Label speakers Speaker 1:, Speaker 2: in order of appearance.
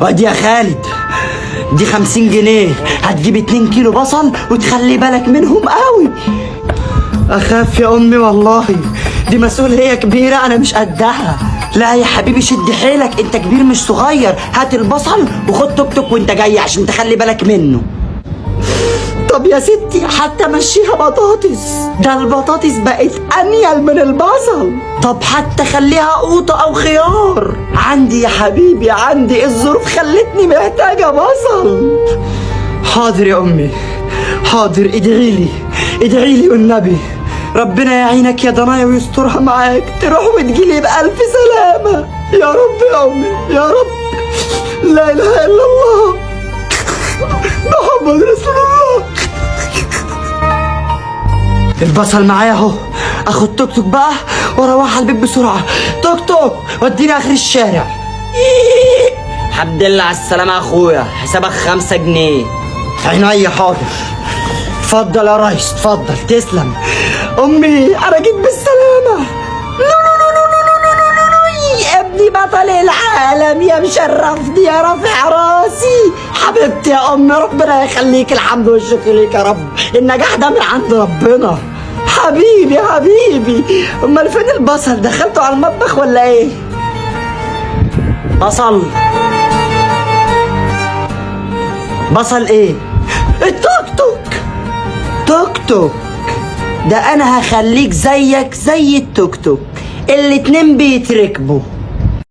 Speaker 1: وادي يا خالد، دي 50 جنيه، هتجيب 2 كيلو بصل وتخلي بالك منهم قوي. اخاف يا امي والله، دي مسؤولية كبيرة انا مش قدها. لا يا حبيبي شد حيلك، انت كبير مش صغير. هات البصل وخد توك توك وانت جاي عشان تخلي بالك منه. طب يا ستي حتى مشيها بطاطس، ده البطاطس بقت انيل من البصل. طب حتى خليها قوطة او خيار. عندي يا حبيبي عندي، الظروف خلتني محتاجة بصل. حاضر يا امي حاضر، ادعيلي ادعيلي والنبي، ربنا يعينك يا ضنايا ويسترها معاك، تروح وتجيلي بألف سلامة يا رب يا امي يا رب. لا اله الا الله محمد رسول الله. البصل معايا اهو، اخد توك توك بقى واروح على البيت بسرعه. توك توك وديني اخر الشارع. الحمد لله على السلامه يا اخويا، حسابك 5 جنيه. عينيا حاضر. اتفضل يا ريس اتفضل تسلم. امي انا جيت بالسلامه. ابني بطل العالم يا مشرفني يا رافع راسي. حبيبتي يا امي ربنا يخليك، الحمد والشكر ليك يا رب، النجاح ده من عند ربنا. حبيبي حبيبي. امال فين البصل؟ دخلته على المطبخ ولا ايه؟ بصل بصل ايه؟ التوك توك. توك توك ده انا هخليك زيك زي التوك توك، الاتنين بيتركبوا.